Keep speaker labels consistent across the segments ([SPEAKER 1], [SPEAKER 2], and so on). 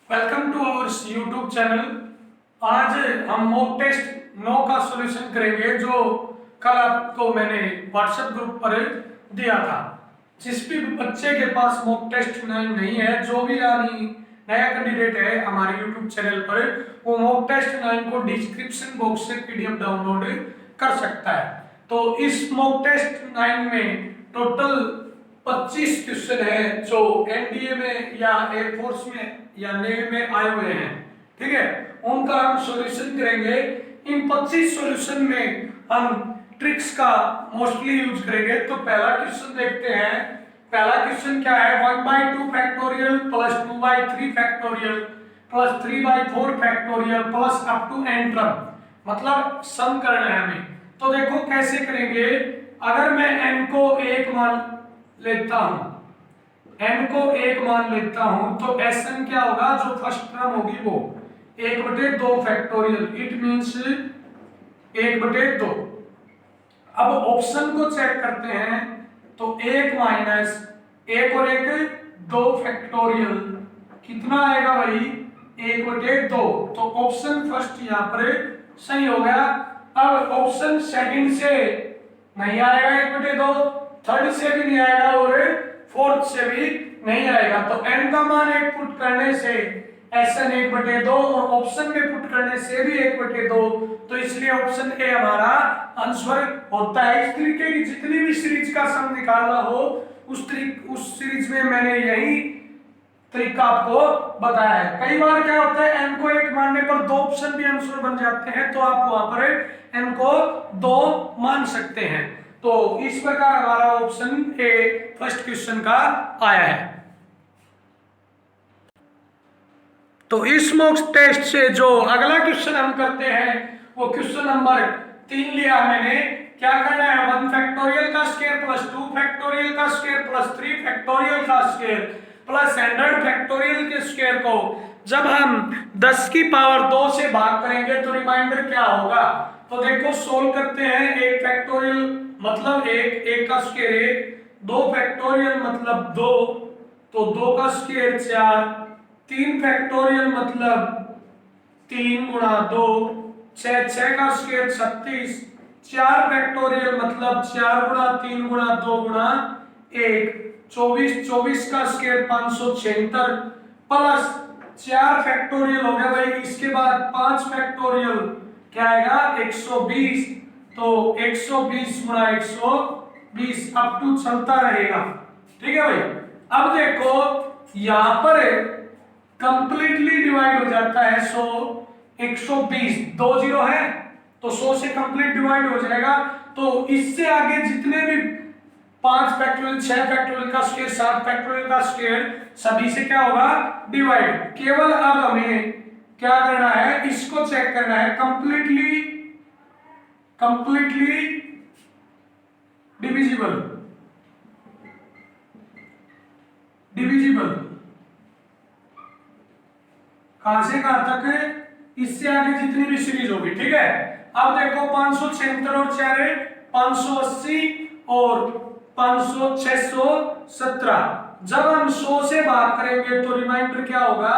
[SPEAKER 1] Welcome to our YouTube channel. आज हम mock test 9 का सॉल्यूशन करेंगे जो कल आपको मैंने व्हाट्सएप ग्रुप पर दिया था। जिस भी बच्चे के पास मॉक टेस्ट 9 नहीं है, जो भी यानी नया कैंडिडेट है हमारे यूट्यूब चैनल पर, वो मॉक टेस्ट 9 को डिस्क्रिप्शन बॉक्स से पीडीएफ डाउनलोड कर सकता है। तो इस मॉक टेस्ट 9 में टोटल 25 क्वेश्चन है जो एनडीए में या एयरफोर्स में या नेवी में आए हुए हैं, ठीक है, उनका हम सॉल्यूशन करेंगे। इन 25 सॉल्यूशन में हम ट्रिक्स का मोस्टली यूज करेंगे। तो पहला क्वेश्चन देखते हैं। पहला क्वेश्चन क्या है? 1/2 factorial plus 2/3 factorial plus 3/4 factorial plus up to n term, मतलब सम करना है हमें। तो देखो कैसे करेंगे। अगर मैं n को 1 मान लेता हूं, n को 1 मान लेता हूं, तो Sn क्या होगा? जो फर्स्ट टर्म होगी वो 1/2 फैक्टोरियल, इट मींस 1/2। अब ऑप्शन को चेक करते हैं तो 1 माइनस 1 और 1 2 फैक्टोरियल कितना आएगा भाई? 1/2। तो ऑप्शन फर्स्ट यहाँ पर सही हो गया। अब ऑप्शन सेकंड से नहीं आएगा 1/2, थर्ड से भी नहीं आएगा और फोर्थ से भी नहीं आएगा। तो n का मान 1 पुट करने से Sn 1/2 और ऑप्शन में पुट करने से भी 1/2, तो इसलिए ऑप्शन ए हमारा आंसर होता है। इस तरीके की जितनी भी सीरीज का सम निकालना हो उस सीरीज में मैंने यही तरीका आपको बताया है। कई बार क्या होता है, n को 1 मानने पर 2 ऑप्शन भी आंसर बन जाते हैं, तो आप वहां पर n को 2 मान सकते हैं। तो इस प्रकार हमारा ऑप्शन ए फर्स्ट क्वेश्चन का आया है। तो इस मॉक टेस्ट से जो अगला क्वेश्चन हम करते हैं वो क्वेश्चन नंबर 3 लिया मैंने। क्या करना है? 1 फैक्टोरियल का स्क्वायर प्लस 2 फैक्टोरियल का स्क्वायर प्लस 3 फैक्टोरियल का स्क्वायर प्लस 100 फैक्टोरियल के स्क्वायर को जब हम 10 की पावर 2 से भाग करेंगे तो रिमाइंडर क्या होगा? तो देखो सोल्व करते हैं। 1 फैक्टोरियल मतलब 1 का स्क्वायर 1, 2 फैक्टोरियल मतलब 2, तो 2 का स्क्वायर 4, 3 फैक्टोरियल मतलब 3 गुणा 2, 6 का स्क्वायर 36, 4 फैक्टोरियल मतलब 4 गुणा 3 गुणा 2 गुणा 1, 24 का स्क्वायर 576 प्लस 4 फैक्टोरियल हो गया भाई। इसके बाद 5 फैक्टोरियल क्या आएगा? 120, तो 120 गुणा 120 अप टू चलता रहेगा, ठीक है भाई। अब देखो यहां पर कंप्लीटली डिवाइड हो जाता है 100, 120 2 जीरो है तो 100 से कंप्लीट डिवाइड हो जाएगा। तो इससे आगे जितने भी 5 फैक्टोरियल, 6 फैक्टोरियल का स्क्वायर, 7 फैक्टोरियल का स्क्वायर, सभी से क्या होगा? डिवाइड। केवल अब हमें क्या करना है? इसको चेक करना है। कंप्लीटली डिविजिबल कहां से कहां तक? इससे आगे जितनी भी सीरीज होगी, ठीक है। अब देखो 576 और 4 580 और 500 617। जब हम 100 से भाग करेंगे तो रिमाइंडर क्या होगा?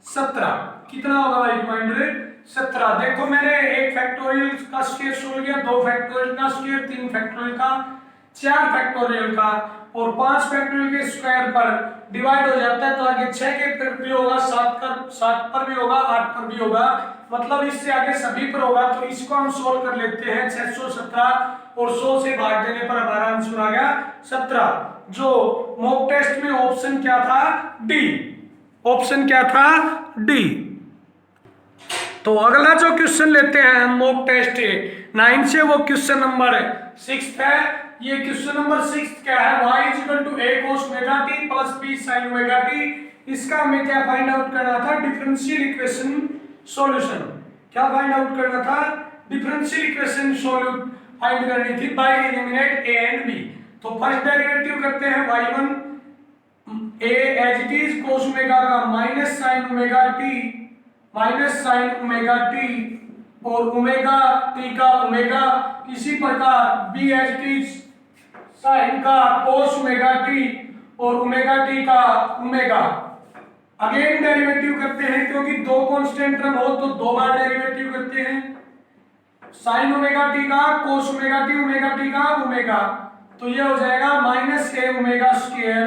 [SPEAKER 1] 17। कितना होगा भाई रिमाइंडर? 17। देखो मैंने 1 फैक्टोरियल का स्क्वायर सोल्व किया, 2 फैक्टोरियल का स्क्वायर, 3 फैक्टोरियल का, 4 फैक्टोरियल का और 5 फैक्टोरियल के स्क्वायर पर डिवाइड हो जाता है। तो आगे 6 के पर भी होगा, 7 पर भी होगा, 8 पर भी होगा, मतलब इससे आगे सभी पर होगा। तो इसको हम सोल्व कर लेते हैं। 617 और 100 से भाग देने पर हमारा आंसर आ गया 17। जो मॉक टेस्ट में ऑप्शन क्या था? डी। ऑप्शन क्या था? डी। तो अगला जो क्वेश्चन लेते हैं हम मॉक टेस्ट 9 से, वो क्वेश्चन नंबर 6 है। ये क्वेश्चन नंबर 6 क्या है? y = a cos ωt plus b sin ωt। इसका हमें क्या फाइंड आउट करना था? Differential equation solution. क्या फाइंड आउट करना था? डिफरेंशियल इक्वेशन सॉल्यूट फाइंड करनी थी by eliminate a and b। तो फर्स्ट डेरिवेटिव करते हैं y1 a as it is cos ω का माइनस sin ωt और ओमेगा t का ओमेगा, इसी प्रकार b as it is sin का cos ωt और ओमेगा t का ओमेगा। अगेन डेरिवेटिव करते हैं, क्योंकि दो कांस्टेंट टर्म हो तो दो बार डेरिवेटिव करते हैं। साइन ओमेगा टी का कोस ओमेगा टी का ओमेगा, तो ये हो जाएगा minus a omega square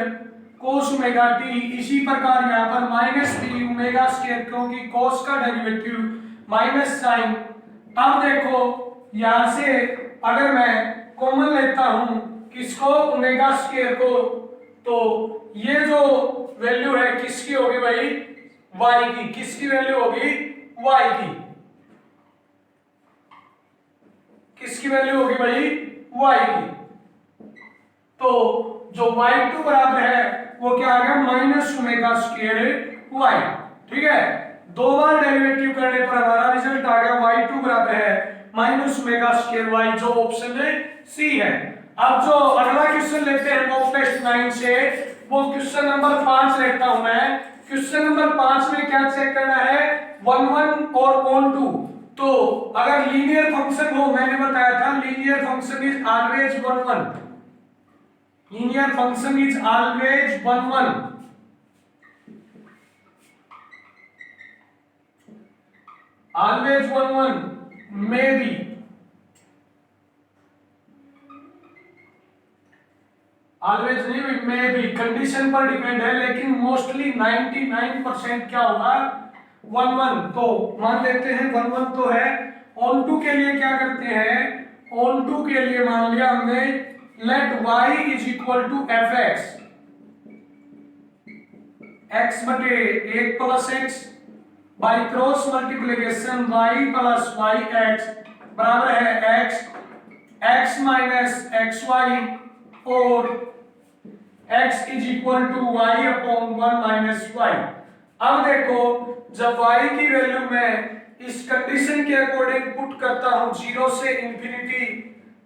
[SPEAKER 1] cos omega t. इसी प्रकार यहाँ पर माइनस बी ओमेगा स्क्वायर, क्योंकि कोस का डेरिवेटिव माइनस साइन। अब देखो यहां से अगर मैं कॉमन लेता हूं किसको, ओमेगा स्क्वायर को, तो ये जो वैल्यू है किसकी होगी भाई, y की। किसकी वैल्यू होगी, y की। किसकी वैल्यू होगी भाई, y की। तो जो y2 बराबर है वो क्या आ गया, माइनस ओमेगा स्क्वायर y। ठीक है, दो बार डेरिवेटिव करने पर हमारा रिजल्ट आ गया y2 बराबर है माइनस ओमेगा स्क्वायर y, जो ऑप्शन है सी है। अब जो अगला क्वेश्चन लेते हैं मॉक टेस्ट 9 से, वो क्वेश्चन नंबर 5 लेता हूं मैं। क्वेश्चन नंबर 5 में क्या चेक करना है, 1 1 और ऑन 2। तो अगर लीनियर फंक्शन हो, मैंने बताया था linear function is always 1 1। Linear function is always 1 1। Always 1 1 may be. Always नहीं, मे बी, कंडीशन पर डिपेंड है, लेकिन मोस्टली 99% क्या होगा, 1 1। तो मान लेते हैं 1 1 तो है। ऑन 2 के लिए क्या करते हैं, ऑन 2 के लिए मान लिया हमने let y is equal to f x, x बटे 1 plus x by cross multiplication y plus y x बराबर है x माइनस एक्स वाई, और x is equal to y upon 1 minus y. अब देखो जब y की वैल्यू मैं इस कंडीशन के अकॉर्डिंग पुट करता हूं 0 से इंफिनिटी,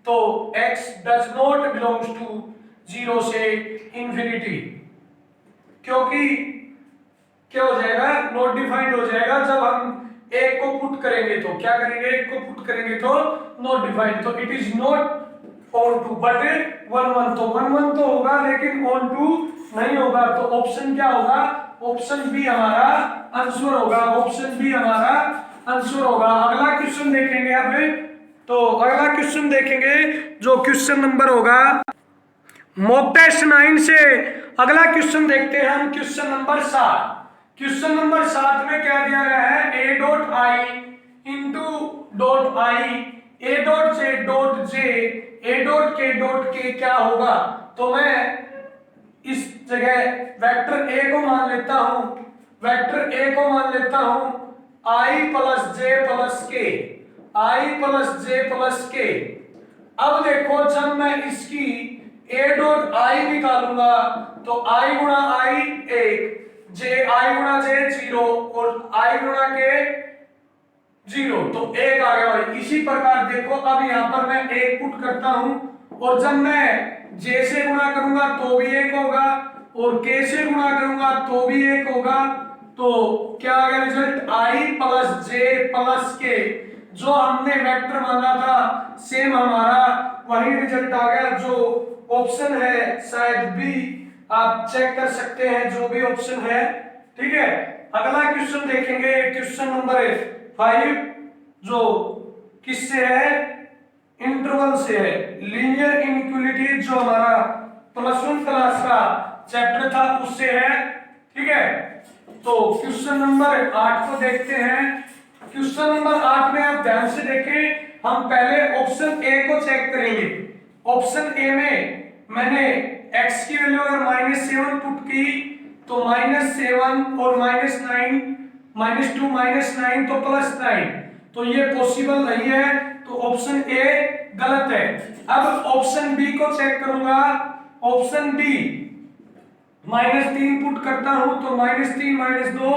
[SPEAKER 1] तो x does not belongs to 0 से इंफिनिटी, क्योंकि क्या हो जाएगा, नॉट डिफाइंड हो जाएगा। जब हम एक को पुट करेंगे तो क्या करेंगे, एक को पुट करेंगे तो नॉट डिफाइंड, तो it is not on 2 but 1 1। तो 1 1 तो होगा लेकिन ऑन 2 नहीं होगा, तो ऑप्शन क्या होगा, ऑप्शन बी हमारा आंसर होगा। ऑप्शन बी हमारा आंसर होगा। अगला क्वेश्चन देखेंगे अब, तो अगला क्वेश्चन देखेंगे जो क्वेश्चन नंबर होगा मॉक टेस्ट 9 से। अगला क्वेश्चन देखते हैं हम, क्वेश्चन नंबर 7। क्वेश्चन नंबर 7 में क्या दिया गया है, a dot I into dot I, a dot J dot J, a dot के क्या होगा। तो मैं इस जगह वेक्टर a को मान लेता हूं, वेक्टर a को मान लेता हूं i प्लस जे प्लस के, i प्लस जे प्लस के। अब देखो जब मैं इसकी a डॉट आई निकालूंगा तो i गुणा i 1, जे आई गुणा जे 0 और आई गुणा के 0, तो 1 आ गया भाई। इसी प्रकार देखो अब यहां पर मैं 1 पुट करता हूं, और जब मैं जे से गुणा करूंगा तो भी 1 होगा, और के से गुणा करूंगा तो भी 1 होगा। तो क्या आ गया result, i plus J plus के। जो हमने वेक्टर माना था सेम हमारा वही रिजल्ट आ गया। जो ऑप्शन है शायद बी, आप चेक कर सकते हैं जो भी ऑप्शन है। ठीक है, अगला क्वेश्चन देखेंगे, क्वेश्चन नंबर 5, जो किससे है, इंटरवल से है, लीनियर इनइक्वालिटी, जो हमारा +1 क्लास का चैप्टर था उससे है। ठीक है, तो क्वेश्चन नंबर 8 को देखते हैं। क्वेश्चन नंबर 8 में आप ध्यान से देखें, हम पहले ऑप्शन ए को चेक करेंगे। ऑप्शन ए में मैंने x की वैल्यू अगर -7 पुट की तो -7 और -9, -2 -9 तो +9, तो ये पॉसिबल नहीं है, तो ऑप्शन ए गलत है। अब ऑप्शन बी को चेक करूंगा। ऑप्शन बी -3 पुट करता हूं तो -3 -2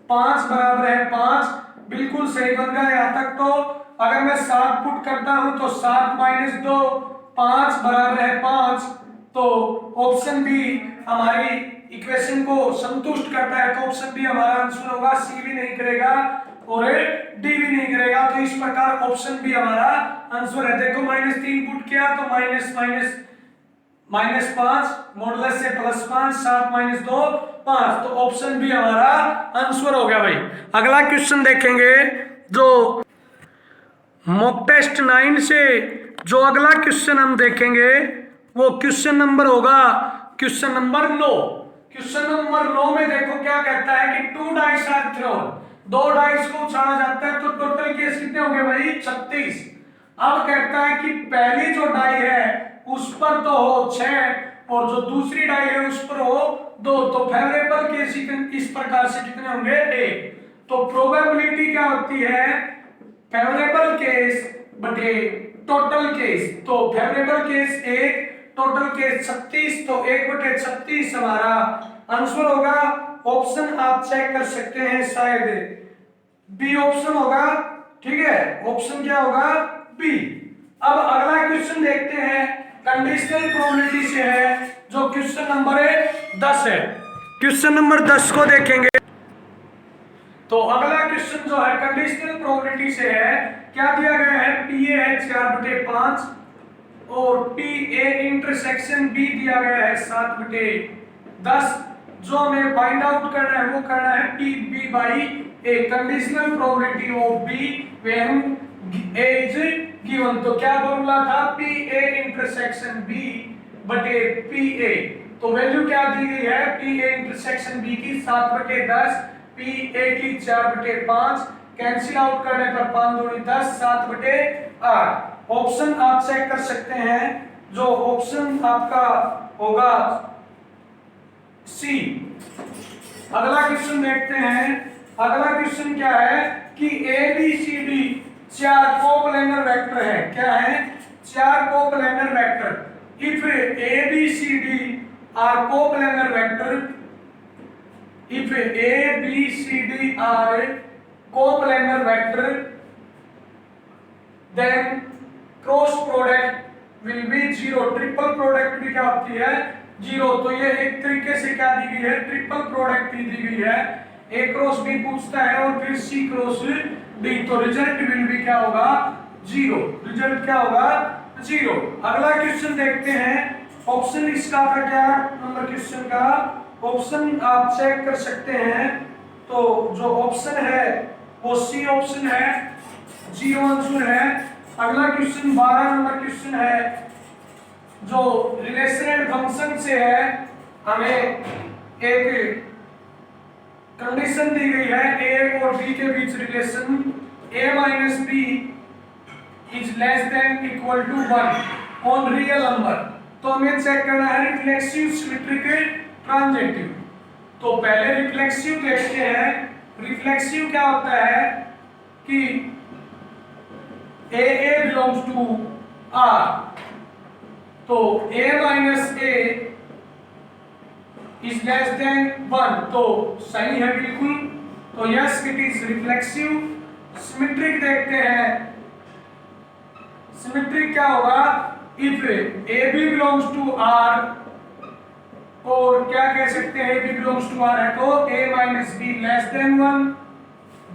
[SPEAKER 1] 5 बराबर है 5, बिल्कुल सही बन गया यहां तक। तो अगर मैं 7 पुट करता हूं तो 7 - 2 5 बराबर है 5, तो ऑप्शन बी हमारी इक्वेशन को संतुष्ट करता है, तो ऑप्शन बी हमारा आंसर होगा। सी भी नहीं करेगा और डी भी नहीं करेगा, तो इस प्रकार ऑप्शन बी हमारा आंसर है। देखो -3 पुट किया तो -5 मॉडुलस से +5, 7 - 2 5। तो ऑप्शन बी हमारा आंसर हो गया भाई। अगला क्वेश्चन देखेंगे जो मॉक टेस्ट 9 से जो अगला क्वेश्चन हम देखेंगे वो क्वेश्चन नंबर होगा क्वेश्चन नंबर 9। क्वेश्चन नंबर 9 में देखो क्या कहता है कि 2 डाइस आर थ्रोन, 2 डाइस को उछाला जाता है, तो टोटल केस कितने हो गए भाई 36। अब कहता है कि पहली जो डाई है उस पर तो हो 6 और जो दूसरी डाई है उस पर हो 2, तो फेवरेबल केस इस प्रकार से कितने होंगे 1। तो प्रोबेबिलिटी क्या होती है फेवरेबल केस बटे टोटल केस, तो फेवरेबल केस 1 टोटल केस 36, तो 1 बटे 36 हमारा आंसर होगा। ऑप्शन आप चेक कर सकते हैं, शायद बी ऑप्शन होगा, ठीक है, ऑप्शन क्या होगा बी। अब अगला क्वेश्चन देखते हैं, कंडीशनल प्रोबेबिलिटी से है, जो क्वेश्चन नंबर 10 है। क्वेश्चन नंबर 10 को देखेंगे तो अगला क्वेश्चन जो है कंडीशनल प्रोबेबिलिटी से है। क्या दिया गया है पी ए है 4/5 और पी ए इंटरसेक्शन बी दिया गया है 7/10। जो हमें फाइंड आउट करना है वो करना है P B by A, conditional probability of B when A is given. तो क्या फॉर्मूला था पी ए इंटरसेक्शन बी बटे पी ए, तो वैल्यू क्या दी गई है पी ए इंटरसेक्शन बी की 7/10, पी ए की 4/5, कैंसिल आउट करने पर 5 दूनी 10, 7/8। ऑप्शन आप चेक कर सकते हैं, जो ऑप्शन आपका होगा सी। अगला क्वेश्चन देखते हैं, अगला क्वेश्चन क्या है कि A B C D 4 coplanar vector है। क्या है 4 coplanar vector. If A B C D are coplanar vector, if A, B, C, D are coplanar vector, then cross product will be 0। Triple product भी क्या होती है 0। तो ये एक तरीके से क्या दी गई है ट्रिपल प्रोडक्ट ही दी गई है। A क्रॉस B पूछता है और फिर C क्रॉस D, तो रिजल्ट विल भी क्या होगा 0। रिजल्ट क्या होगा 0। अगला क्वेश्चन देखते हैं, ऑप्शन इसका था क्या नंबर क्वेश्चन का, ऑप्शन आप चेक कर सकते हैं। तो जो ऑप्शन है वो सी ऑप्शन है, जी आंसर है। अगला क्वेश्चन 12 नंबर क्वेश्चन है, जो रिलेशन एंड फंक्शन से है। हमें एक कंडीशन दी गई है ए और बी के बीच relation a minus b is less than equal to 1 on real number. तो हमें चेक करना है रिफ्लेक्सिव सिमेट्रिक ट्रांजेक्टिव। तो पहले रिफ्लेक्सिव देखते हैं। रिफ्लेक्सिव क्या होता है कि ए बिलोंग्स टू आर, तो a minus a is less than 1, तो सही है बिल्कुल। तो yes it is reflexive. Symmetric देखते हैं, सिमेट्रिक क्या होगा if A b belongs to R, और क्या कह सकते हैं b बिलोंग्स टू r है तो a minus b less than 1,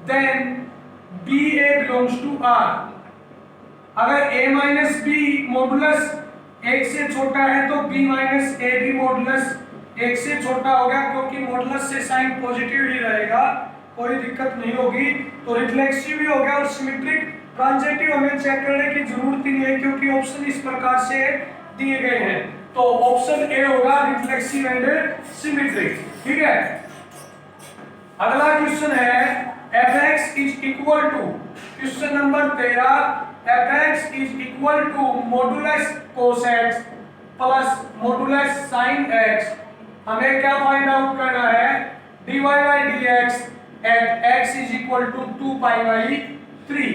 [SPEAKER 1] then b a belongs to r। अगर a माइनस बी मॉडुलस 1 से छोटा है तो b माइनस a भी मॉडुलस 1 से छोटा होगा, क्योंकि मॉडुलस से साइन पॉजिटिव ही रहेगा, कोई दिक्कत नहीं होगी। तो रिफ्लेक्सिव भी हो गया। और सिमेट्रिक ट्रांजेक्टिव हमें चेक करने की जरूरत ही नहीं है, क्योंकि ऑप्शन इस प्रकार से दिए गए हैं। तो ऑप्शन ए होगा रिफ्लेक्सिव एंड सिमेट्रिक, ठीक है। अगला क्वेश्चन है fx is equal to, question number 13, fx is equal to modulus cos x plus modulus sin x। हमें क्या फाइंड आउट करना है dy by dx at x is equal to 2π/3।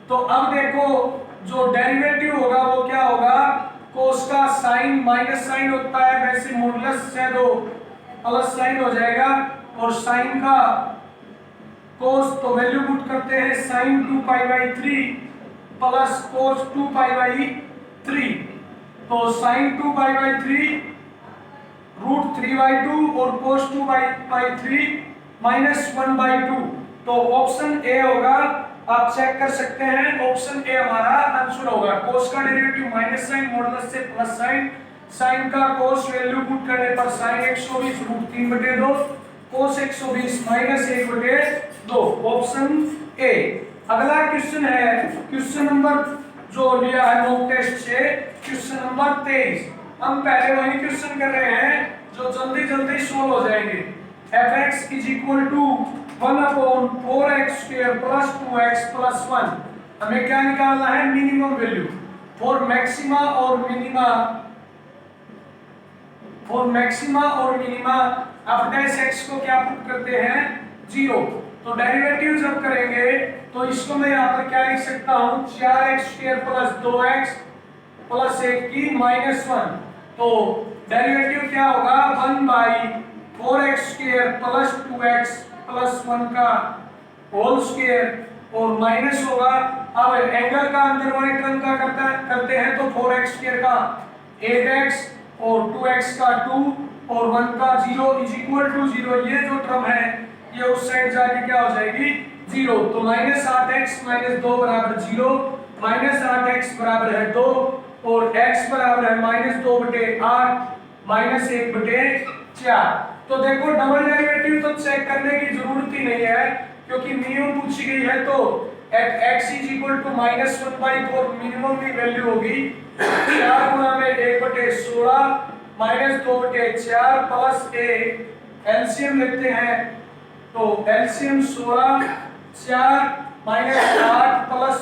[SPEAKER 1] तो अब देखो जो डेरिवेटिव होगा वो क्या होगा, कोस का साइन माइनस साइन होता है, वैसे मॉडुलस से तो प्लस साइन हो जाएगा, और साइन का कोस तो वैल्यू पुट करते हैं साइन 2π/3 प्लस कोस 2π/3। तो साइन 2π/3 √3/2 और कोस 2π/3 -1/2। तो ऑप्शन ए होगा, आप चेक कर सकते हैं, ऑप्शन ए हमारा आंसर होगा। कोस का डेरिवेटिव माइनस साइन मॉडुलस से प्लस साइन, साइन का कोस वैल्यू पुट करने पर sine 120 √3/2 cos 120 minus 1/2 option A. अगला क्वेश्चन है क्वेश्चन नंबर जो लिया है मॉक टेस्ट से क्वेश्चन नंबर 23। हम पहले वही क्वेश्चन कर रहे हैं जो जल्दी जल्दी सोल्व हो जाएंगे। fx is equal to 1/4x² plus 2x plus 1। हमें क्या निकालना है? मिनिमम वैल्यू फॉर मैक्सिमा और मिनिमा ऑफ डैश x को क्या पुट करते हैं? 0। तो डेरिवेटिव जब करेंगे तो इसको मैं यहाँ पर क्या लिख सकता हूँ? 4x² प्लस 2x प्लस 1 की माइनस 1। तो डेरिवेटिव क्या होगा? 1/4x² प्लस 2x प्लस 1 का होल स्क्वायर और माइनस होगा। अब एंगल का अंदर वाले टर्म का करते हैं तो 4x² का 8x और 2x का 2 और 1 का 0 इज इक्वल टू 0। ये जो टर्म है ये उस साइड जाके क्या हो जाएगी? 0। तो -8x - 2 बराबर 0, -8x बराबर है 2 और x बराबर है -2/8 -1/4। तो देखो डबल डेरिवेटिव तो चेक करने की जरूरत ही नहीं है क्योंकि मिनिमम पूछी गई है। तो x is equal to -1/4 minimum की वैल्यू होगी 4 गुना में 1/16 -2/4 प्लस 1। एलसीएम लेते हैं तो एलसीएम 16 4 -8 प्लस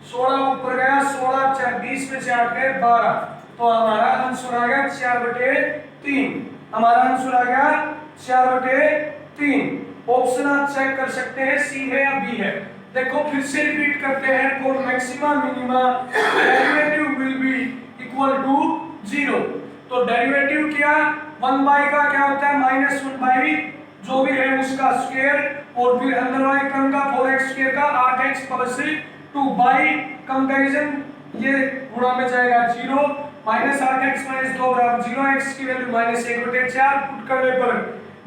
[SPEAKER 1] 16 ऊपर गया 16 4 20 में 4 गए 12। तो हमारा आंसर आ गया 4/3। हमारा आंसर आ गया 4/3। ऑप्शन आप चेक कर सकते हैं सी है या बी है। देखो फिर से रिपीट करते हैं for maxima minima derivative will be equal to 0। तो डेरिवेटिव क्या? 1 का क्या होता है? -1 जो भी है उसका स्क्वायर और फिर अंदर वाले टर्म का 4x² का 8x प्लस 2 बाई कंपैरिजन ये गुणा में जाएगा 0 -8x - 2 बराबर 0। x की वैल्यू -1/4 पुट करने पर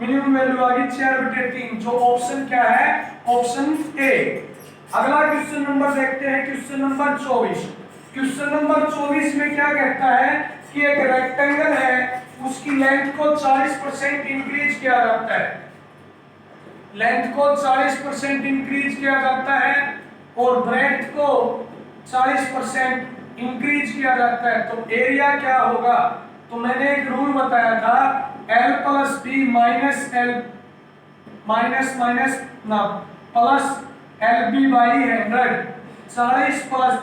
[SPEAKER 1] मिनिमम वैल्यू आ गई 4/3। जो ऑप्शन क्या है? Option A. अगला क्वेश्चन नंबर देखते हैं क्वेश्चन नंबर 24। क्वेश्चन नंबर 24 में क्या कहता है कि एक रेक्टेंगल है उसकी लेंथ को 40% इंक्रीज किया जाता है। लेंथ को 40% इंक्रीज किया जाता है और ब्रेड्थ को 40% इंक्रीज किया जाता है। तो एरिया क्या होगा? तो मैंने एक रूल बताया था L plus B minus L minus ना प्लस LB बाई 100। 40 प्लस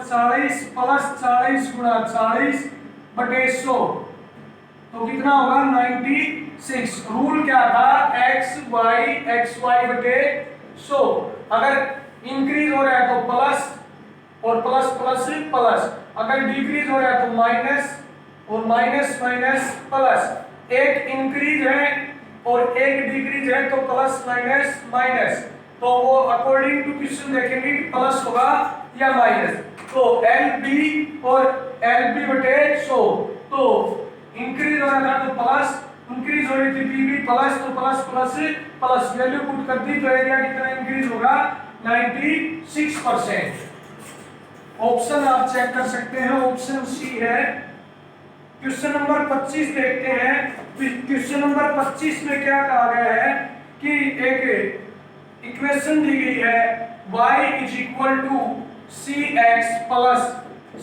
[SPEAKER 1] 40 गुणा 40/100 तो कितना होगा? 96। रूल क्या था? xy/100। अगर इंक्रीज हो रहा है तो प्लस और प्लस प्लस प्लस, अगर डिक्रीज हो रहा है तो माइनस और माइनस माइनस प्लस। एक इंक्रीज है और एक डिक्रीज है तो प्लस माइनस माइनस। तो वो अकॉर्डिंग टू क्वेश्चन देखेंगे कि प्लस होगा या माइनस। तो LB और LB/100 तो इंक्रीज हो रहा था तो प्लस, इंक्रीज हो रही थी PB प्लस तो plus plus plus value put कर दी तो एरिया कितना इंक्रीज होगा? 96%। ऑप्शन आप चेक कर सकते हैं ऑप्शन सी है। क्वेश्चन नंबर 25 देखते हैं। क्वेश्चन नंबर 25 में क्या कहा गया है कि एक इक्वेशन दी गई है y is equal to cx plus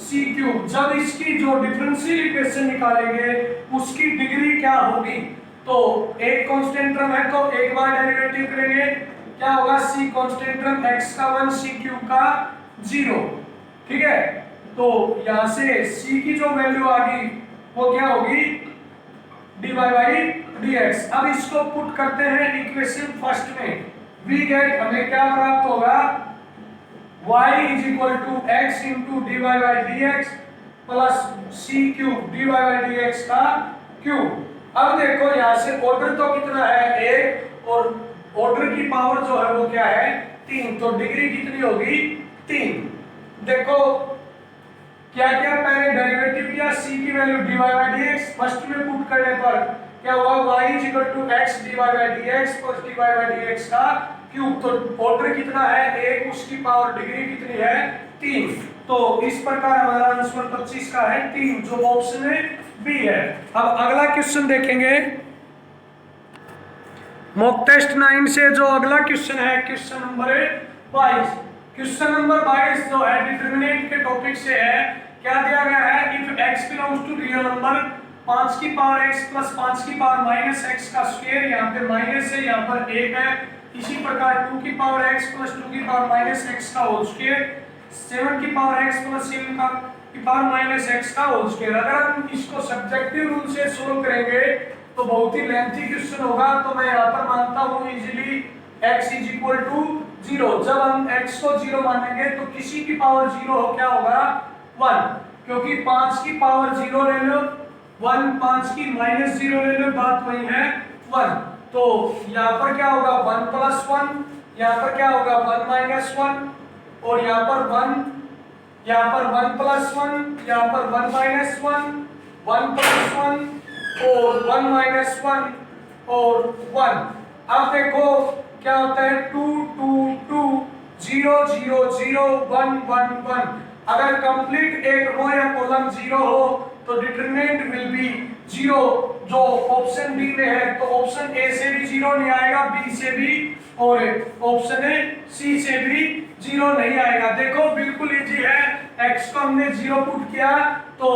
[SPEAKER 1] c cube. जब इसकी जो डिफरेंशियल इक्वेशन निकालेंगे उसकी डिग्री क्या होगी? तो एक कांस्टेंट टर्म है तो एक बार डेरिवेटिव करेंगे क्या होगा? c कांस्टेंट टर्म x का 1 c क्यूब का 0। ठीक है, तो यहां से c की जो वैल्यू आ गई वो क्या होगी? dy/dx। अब इसको पुट करते हैं इक्वेशन फर्स्ट में। वी गेट हमें क्या प्राप्त होगा? y is equal to x into dy/dx plus c cube dy/dx का क्यूब। अब देखो यहाँ से ऑर्डर तो कितना है? 1 और ऑर्डर की पावर जो है वो क्या है? 3। तो डिग्री कितनी होगी? 3। देखो क्या क्या पहले डेरिवेटिव किया? c की वैल्यू dy/dx फर्स्ट में पुट करने पर क्या हुआ? y is equal to x dy/dx plus dy/dx का क्यूब। तो ऑर्डर कितना है? 1, उसकी पावर डिग्री कितनी है? 3। तो इस प्रकार हमारा आंसर 25 का है 3, जो ऑप्शन में बी है। अब अगला क्वेश्चन देखेंगे। मॉक टेस्ट 9 से जो अगला क्वेश्चन है क्वेश्चन नंबर 22। क्वेश्चन नंबर 22 जो है डिटरमिनेंट के टॉपिक से है। क्या दिया गया है, if x belongs to real number 5 की पावर x प्लस 5 की पावर माइनस x का स्क्वायर, यहाँ पे माइनस है, यहाँ पर 1 है। इसी प्रकार 2 की पावर x प्लस 2 की पावर माइनस x का होल स्क्वायर, 7 की पावर x प्लस 7 की पावर माइनस x का होल स्क्वायर। अगर हम इसको सब्जेक्टिव रूल से सोल्व करेंगे तो बहुत ही लेंथी क्वेश्चन होगा, तो मैं यहाँ पर मानता हूँ easily x is equal to 0। जब हम x को 0 मानेंगे तो किसी की पावर 0 हो क्या होगा 1, क्योंकि 5 की पावर 0 ले लो 1, 5 की माइनस 0 ले लो, बात वही है 1। तो यहाँ पर क्या होगा 1 प्लस 1, यहाँ पर क्या होगा 1 माइनस 1, और यहाँ पर 1, यहाँ पर 1 प्लस 1, यहाँ पर 1 माइनस 1, 1 प्लस 1 और 1 माइनस 1 और 1। अब देखो क्या होता है 2 2 2 0 0 0 1 1 1। अगर कंप्लीट एक रो या कॉलम 0 हो तो डिटरमिनेंट विल बी 0। जो ऑप्शन बी में है तो ऑप्शन ए से भी 0 नहीं आएगा, बी से भी, और ऑप्शन ए सी से भी 0 नहीं आएगा। देखो बिल्कुल इजी है, x को हमने 0 पुट किया तो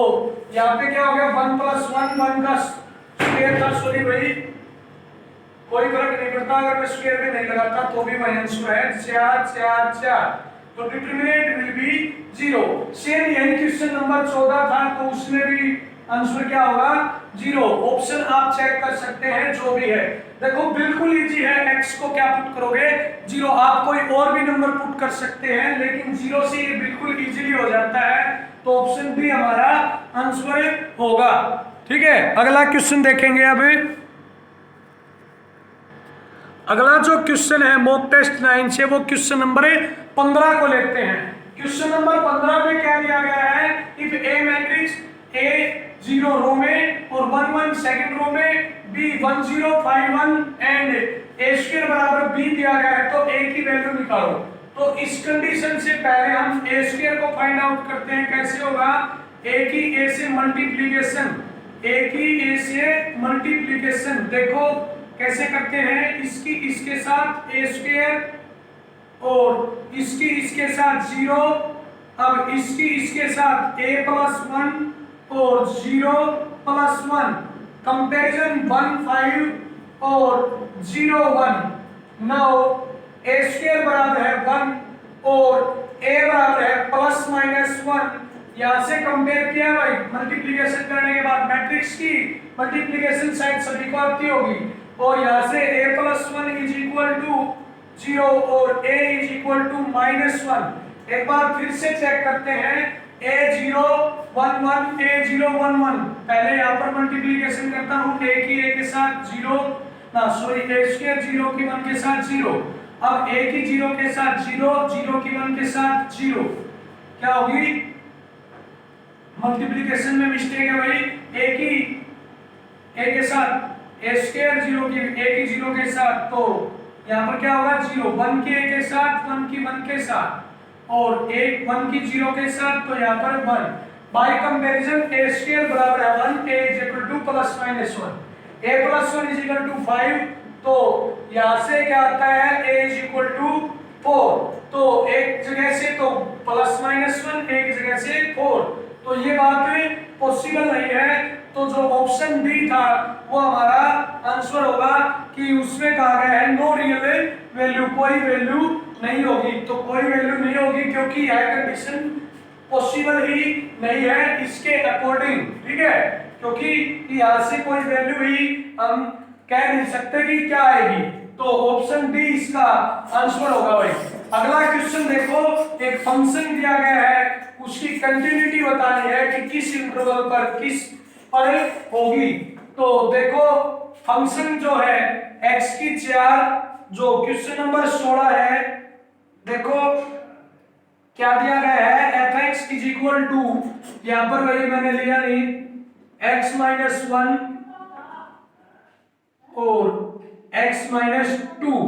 [SPEAKER 1] यहाँ पे क्या हो गया 1 प्लस 1 1 का स्क्वायर था, सॉरी भाई कोई फर्क नहीं पड़ता, अगर मैं स्क्वायर भी नहीं लगाता तो भी वही आंसर है 4 4 4। तो डिटरमिनेंट विल बी 0। सेम यही क्वेश्चन नंबर 14 था तो उसमें भी आंसर क्या होगा 0। ऑप्शन आप चेक कर सकते हैं जो भी है। देखो बिल्कुल इजी है, x को क्या पुट करोगे 0। आप कोई और भी नंबर पुट कर सकते हैं लेकिन 0 से ये बिल्कुल इजीली हो जाता है, तो ऑप्शन बी हमारा आंसर होगा। ठीक है, अगला क्वेश्चन देखेंगे। अभी अगला जो क्वेश्चन है मॉक टेस्ट 9 से वो क्वेश्चन नंबर 15 को लेते हैं। क्वेश्चन नंबर 15 में क्या दिया गया है, इफ ए मैट्रिक्स A 0 रो में और 1 1 सेकंड रो में, B 1 0 5 1 एंड A स्क्वायर बराबर B दिया गया है, तो A की वैल्यू निकालो। तो इस कंडीशन से पहले हम A स्क्वायर को फाइंड आउट करते हैं। कैसे होगा, A की A से मल्टीप्लिकेशन, A की A से मल्टीप्लिकेशन देखो कैसे करते हैं, इसकी इसके साथ A स्क्वायर और इसकी इसके साथ 0, अब इसकी इसके साथ A प्लस 1 और 0 प्लस 1, कंपेरिजन 1 5 और 0 1। नाउ A स्क्वायर बराबर है 1 और A बराबर है प्लस माइनस 1। यहां से कंपेयर किया भाई, मल्टीप्लिकेशन करने के बाद मैट्रिक्स की मल्टीप्लिकेशन साइड सभी को आती होगी, और यहां से A plus 1 is equal to 0 और A is equal to minus 1। एक बार फिर से चेक करते हैं, A 0 1 1 A 0 1 1। पहले यहाँ पर मल्टीप्लिकेशन करता हूँ, A की A के साथ 0 ना सॉरी A स्क्वायर 0 की 1 के साथ 0, अब A की 0 के साथ 0 0 की 1 के साथ 0, क्या होगी मल्टीप्लिकेशन में मिस्टेक है भाई। A की A के साथ A स्क्वायर 0 की A की 0 के साथ, तो यहाँ पर क्या होगा 0 1 की A के साथ 1 की 1 के साथ और 1 की 0 के साथ, तो यहाँ पर 1 बाय कंपैरिजन A स्क्वायर बराबर है 1, A is equal to plus minus 1, A plus 1 is equal to 5। तो यहाँ से क्या आता है A इज इक्वल टू 4, तो एक जगह से तो प्लस माइनस 1, एक जगह से 4, तो ये बात पॉसिबल नहीं है। तो जो ऑप्शन बी था वो हमारा आंसर होगा कि उसमें कहा गया है नो रियल वैल्यू, कोई वैल्यू नहीं होगी। तो कोई वैल्यू नहीं होगी क्योंकि यह कंडीशन पॉसिबल ही नहीं है इसके अकॉर्डिंग, ठीक है, क्योंकि यहाँ से कोई वैल्यू ही हम कह नहीं सकते कि क्या आएगी। तो ऑप्शन बी इसका आंसर होगा भाई। अगला क्वेश्चन देखो, एक फंक्शन दिया गया है, उसकी कंटिन्यूटी बतानी है कि किस इंटरवल पर किस पर होगी। तो देखो फंक्शन जो है x की 4 जो क्वेश्चन नंबर 16 है, देखो क्या दिया गया है fx इज इक्वल टू, यहां पर वही मैंने लिया नहीं, x माइनस 1 और x माइनस 2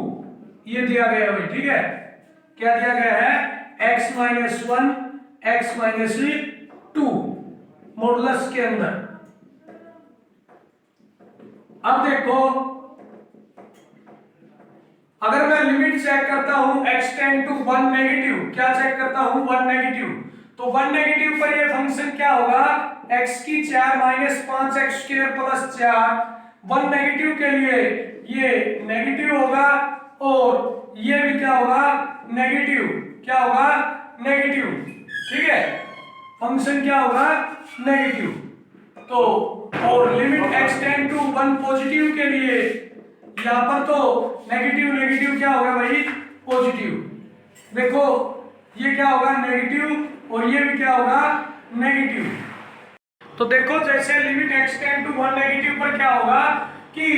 [SPEAKER 1] ये दिया गया है भाई, ठीक है। क्या दिया गया है x minus 1 x minus 2 modulus के अंदर। अब देखो अगर मैं लिमिट चेक करता हूं x टेंड टू 1 नेगेटिव, क्या चेक करता हूं 1 नेगेटिव, तो 1 नेगेटिव पर ये फंक्शन क्या होगा x की 4 minus 5x square plus 4, 1 negative के लिए ये नेगेटिव होगा और ये भी क्या होगा नेगेटिव, क्या होगा नेगेटिव, ठीक है, फंक्शन क्या होगा नेगेटिव। तो और limit x tend to 1 positive के लिए यहां पर तो नेगेटिव नेगेटिव क्या होगा भाई पॉजिटिव, देखो ये क्या होगा नेगेटिव और ये भी क्या होगा नेगेटिव। तो देखो जैसे limit x tend to 1 negative पर क्या होगा कि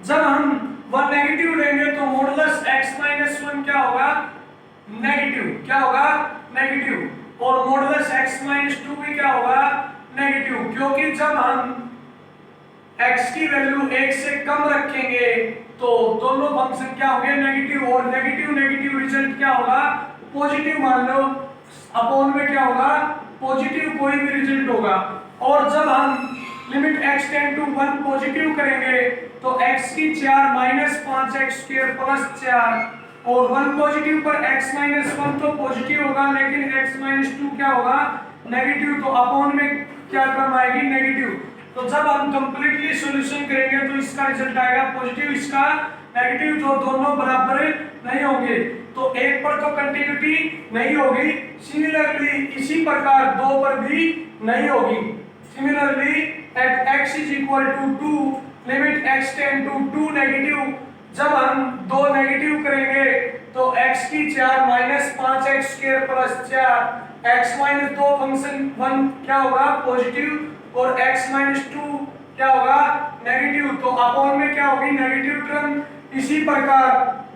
[SPEAKER 1] जब हम 1 नेगेटिव लेंगे तो मॉडुलस x माइनस 1 क्या होगा नेगेटिव, क्या होगा नेगेटिव, और मॉडुलस x माइनस 2 भी क्या होगा नेगेटिव, क्योंकि जब हम x की वैल्यू 1 से कम रखेंगे तो दोनों फंक्शन क्या होंगे नेगेटिव, और नेगेटिव नेगेटिव रिजल्ट क्या होगा पॉजिटिव, मान लो अपॉन में क्या होगा पॉजिटिव कोई भी रिजल्ट होगा। और जब हम limit x tend to 1 positive करेंगे तो x की 4 माइनस 5x स्क्वायर प्लस 4 और 1 पॉजिटिव पर x माइनस 1 तो पॉजिटिव होगा लेकिन x माइनस 2 क्या होगा नेगेटिव, तो अपॉन में क्या टर्म आएगी नेगेटिव। तो जब हम कंप्लीटली सॉल्यूशन करेंगे तो इसका रिजल्ट आएगा पॉजिटिव, इसका नेगेटिव, जो दोनों बराबर नहीं होंगे तो एक पर तो कंटिन्यूटी नहीं होगी, सिमिलरली इसी प्रकार दो पर भी नहीं होगी। Similarly at x is equal to 2 limit x tend to 2 negative, जब हम दो नेगेटिव करेंगे तो x की 4 minus 5x square plus 4, x minus 2 function 1 क्या होगा पॉजिटिव और x माइनस 2 क्या होगा नेगेटिव, तो अपॉन में क्या होगी नेगेटिव टर्म। इसी प्रकार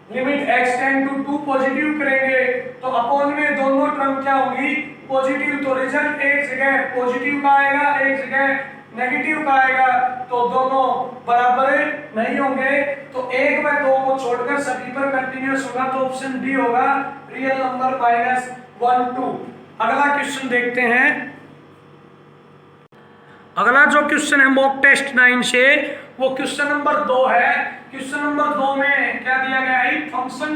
[SPEAKER 1] limit x tend to 2 positive करेंगे तो अपॉन में दोनों टर्म क्या होगी पॉजिटिव, तो रिजल्ट एक जगह पॉजिटिव का आएगा एक जगह नेगेटिव का आएगा, तो दोनों बराबर नहीं होंगे, तो एक व दो को छोड़कर सभी पर कंटीन्यूअस होगा, तो ऑप्शन डी होगा रियल नंबर माइनस 1 2। अगला क्वेश्चन देखते हैं। अगला जो क्वेश्चन है मॉक टेस्ट 9 से वो क्वेश्चन नंबर 2 है। क्वेश्चन नंबर 2 में क्या दिया गया है फंक्शन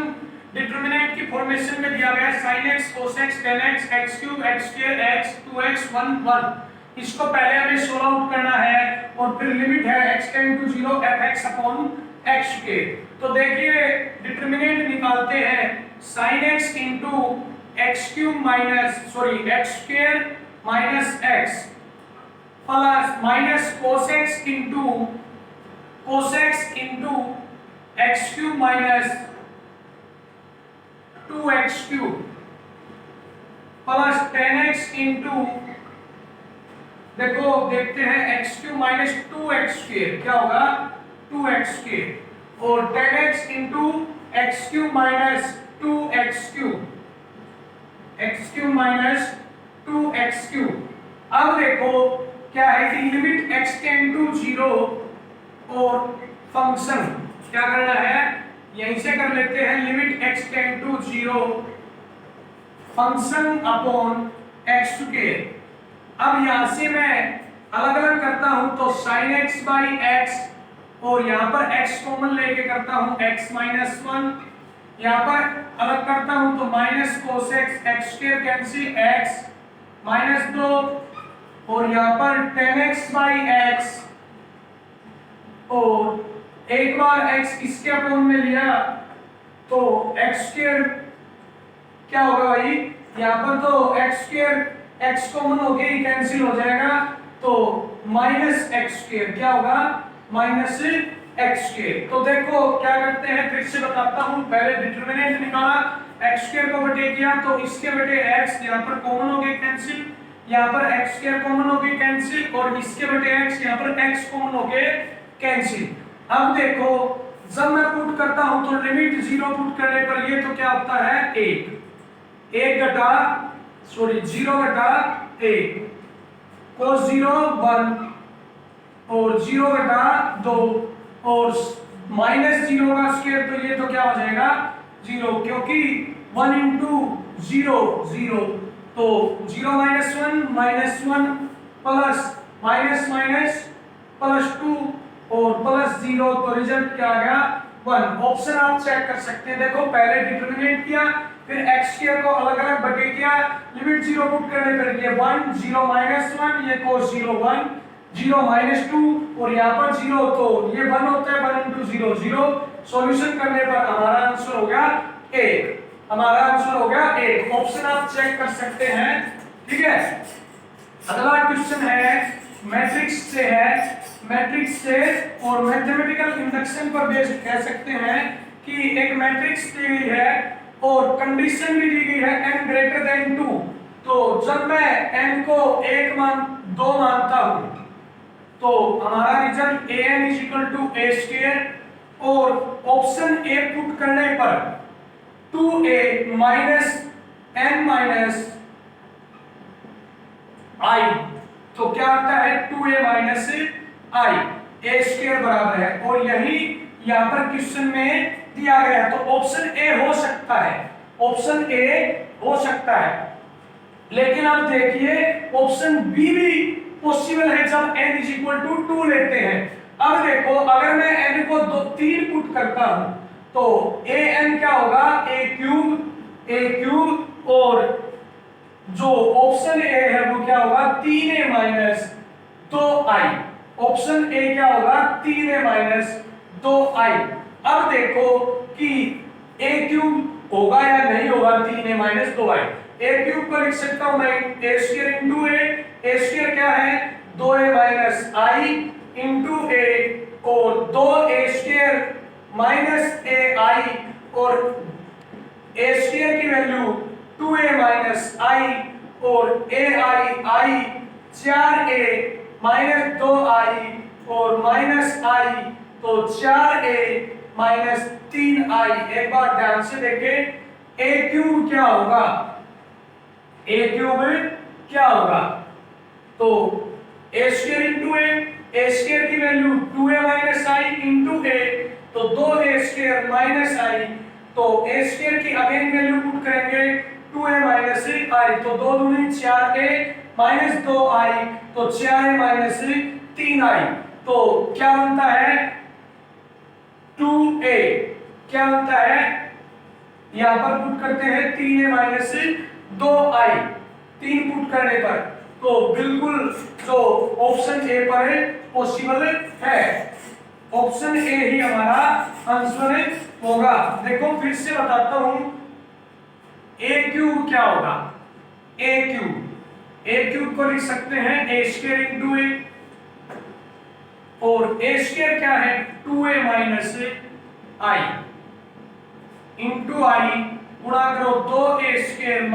[SPEAKER 1] डिटरमिनेंट की फॉर्मेशन में दिया गया है sin x cos x tan x x cube x square x 2x 1 1। इसको पहले हमें सोल्व आउट करना है और फिर लिमिट है x tend to 0 fx upon x के। तो देखिए डिटरमिनेंट निकालते हैं sin x into x cube minus x square minus x plus minus cos x into x cube minus 2x cube plus 10x into देखो देखते हैं x cube minus 2x square क्या होगा 2x स्क्वायर और 10x into x cube minus 2x cube x cube minus 2x cube. अब देखो क्या है कि लिमिट x टेंड टू 0 और फंक्शन क्या करना है यहीं से कर लेते हैं limit x tend to 0 function upon x square. अब यहां से मैं अलग अलग करता हूं तो sin x बाई x और यहां पर x कॉमन लेके करता हूं x माइनस 1, यहां पर अलग करता हूं तो minus cos x x square cancel x minus 2 और यहां पर 10x बाई x और एक बार x इसके अपॉन में लिया तो x स्क्वायर क्या होगा भाई यहाँ पर तो x स्क्वायर x कॉमन होके ही कैंसिल हो जाएगा तो माइनस x स्क्वायर क्या होगा माइनस x स्क्वायर। तो देखो क्या करते हैं फिर से बताता हूँ, पहले डिटरमिनेंट निकाला x स्क्वायर को बटे किया तो इसके बटे x यहाँ पर कॉमन हो गए कैंसिल, यहाँ पर x स्क्वायर कॉमन हो गए कैंसिल और इसके बटे x यहाँ पर x कॉमन हो गए कैंसिल। अब देखो जब मैं पुट करता हूं तो लिमिट 0 पुट करने पर ये तो क्या होता है 1 घटा 0 घटा 1 cos 0 1 और 0 घटा 2 और माइनस 0 का स्क्वायर तो ये तो क्या हो जाएगा 0 क्योंकि 1 इंटू 0 0 तो 0 minus 1 minus 1 plus minus minus plus 2 और प्लस 0 तो रिजल्ट क्या आ गया 1। ऑप्शन आप चेक कर सकते हैं, देखो पहले डिटरमिनेंट किया, फिर x स्क्वायर को अलग अलग बटे किया, लिमिट 0 पुट करने पर ये 1 0 -1, ये cos 0 1 0 -2 और यहाँ पर 0, तो ये 1 होता है 1 × 0 0। सॉल्यूशन करने पर हमारा आंसर हो गया 1। हमारा आंसर हो गया 1। ऑप्शन आप चेक कर सकते हैं, ठीक है। अगला क्वेश्चन है मैट्रिक्स से है, मैट्रिक्स से और मैथमेटिकल इंडक्शन पर बेस्ड कह सकते हैं कि एक मैट्रिक्स दी गई है और कंडीशन भी दी गई है n ग्रेटर देन 2। तो जब मैं n को 2 मानता हूं तो हमारा रिजल्ट an = a² और ऑप्शन ए पुट करने पर 2a - n - i, तो क्या आता है 2a - i, a² बराबर है, और यही यहाँ पर क्वेश्चन में दिया गया, तो ऑप्शन ए हो सकता है, ऑप्शन ए हो सकता है। लेकिन अब देखिए ऑप्शन बी भी पॉसिबल है जब n = 2 लेते हैं। अब देखो अगर मैं n को 3 पुट करता हूं तो an क्या होगा a³ और जो ऑप्शन ए है वो क्या होगा 3a - 2i। ऑप्शन ए क्या होगा 3a - 2i। अब देखो कि a³ होगा या नहीं होगा 3a - 2i। a³ को लिख सकता हूं मैं a² × a, a² क्या है 2a - i × a और 2a² - ai और a² की वैल्यू 2a - i और ai 4a - 2i और -i, तो 4a - 3i। एक बार ध्यान से देखें a³ क्या होगा, a³ क्या होगा, तो a² × a, a² की वैल्यू 2a - i × a, तो 2a² - i, तो a² की अगेन वैल्यू पुट करेंगे 2a - i, तो 2 दूनी 4a - 2i, तो 4a - 3i, तो क्या बनता है 2a, क्या बनता है यहां पर पुट करते हैं 3a - 2i, 3 पुट करने पर, तो बिल्कुल जो ऑप्शन ए पर पॉसिबल है, ऑप्शन ए ही हमारा आंसर होगा। देखो फिर से बताता हूं a³ क्या होगा, a³ को लिख सकते हैं a² × a और a² क्या है 2a - i × i गुणा करो 2a² -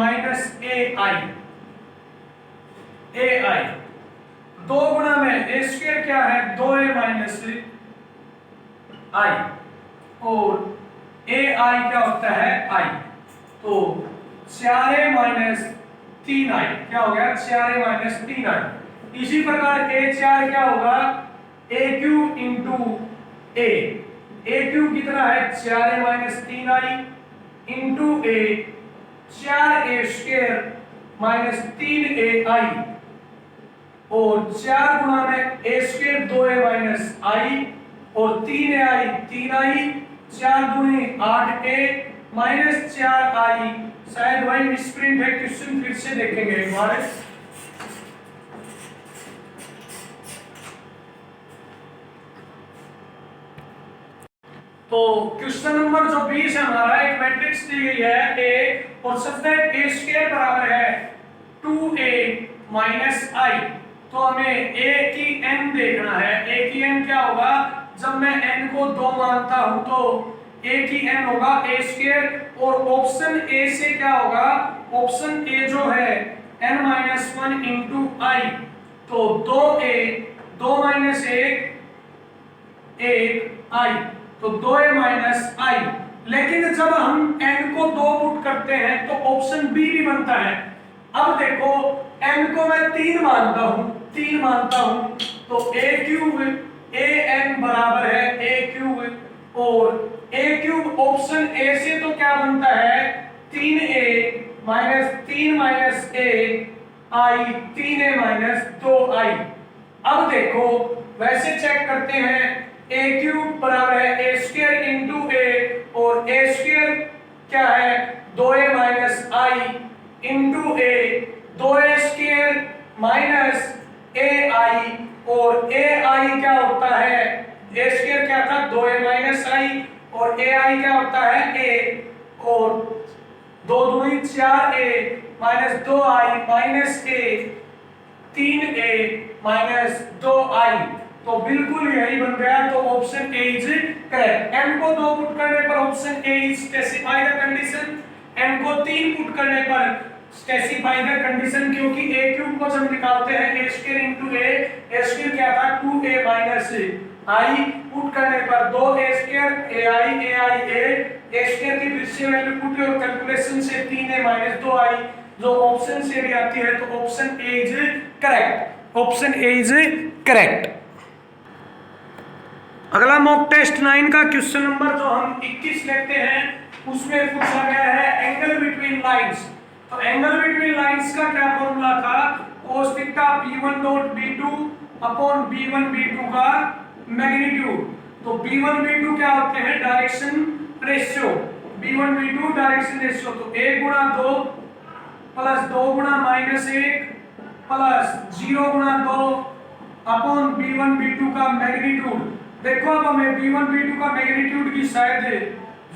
[SPEAKER 1] ai, 2 गुणा में a² क्या है 2a - i और ai क्या होता है i, तो 4a - 3i क्या हो गया 4a - 3i। इसी प्रकार a4 क्या होगा a³ × a, a³ कितना है 4a - 3i × a 4a² - 3ai और 4 गुणा में a² 2a - i और 3ai 3i, 4 दूनी 8a - 4i, शायद वही मिसप्रिंट है, क्वेश्चन फिर से देखेंगे एक बार। तो क्वेश्चन नंबर जो 20 है हमारा, एक मैट्रिक्स दी गई है A और सब्जेक्ट a² बराबर है 2a - i, तो हमें a की n देखना है। a की n क्या होगा, जब मैं n को 2 मानता हूं तो a की n होगा a² और ऑप्शन ए से क्या होगा, ऑप्शन ए जो है n - 1 × i, तो 2a 2 - 1 i, तो 2a - i। लेकिन जब हम n को 2 पुट करते हैं तो ऑप्शन बी भी बनता है। अब देखो n को मैं 3 मानता हूं तो a³ an बराबर है a³ और a³ ऑप्शन ए से तो क्या बनता है 3a - 3 - a i 3a - 2i। अब देखो वैसे चेक करते हैं ए क्यूब बराबर है ए स्क्वायर इंटू ए, और ए स्क्वायर क्या है 2a माइनस आई इंटू ए, 2a स्क्वायर माइनस ए आई, और ए आई क्या होता है, ए स्क्वायर क्या था 2a माइनस आई, और ए आई क्या होता है ए, और 2 दूनी 4a माइनस 2i माइनस ए 3a माइनस 2i, तो बिल्कुल यही बन गया। तो option A is correct. m को 2 पुट करने पर option A is specify the condition, m को 3 पुट करने पर स्पेसिफाई द कंडीशन, क्योंकि a क्यूब को जब निकालते हैं a square into a square क्या था 2a माइनस i, पुट करने पर 2a square ai a square की फिर से वैल्यू पुट और कैलकुलेशन से 3a माइनस 2i, जो ऑप्शन से भी आती है, तो option A is correct, option A is correct. अगला मॉक टेस्ट 9 का क्वेश्चन नंबर जो हम 21 लेते हैं उसमें पूछा गया है एंगल बिटवीन लाइंस। तो एंगल बिटवीन लाइंस का क्या फॉर्मूला था, cos theta b1 dot b2 upon b1 b2 का मैग्नीट्यूड। तो b1 b2 क्या होते हैं direction ratio, b1 b2 direction ratio, तो 1 गुणा 2 प्लस 2 गुणा माइनस 1 प्लस 0 गुणा 2 अपॉन b1 b2 का मैग्नीट्यूड। देखो अब हमें b1 b2 का मैग्नीट्यूड की शायद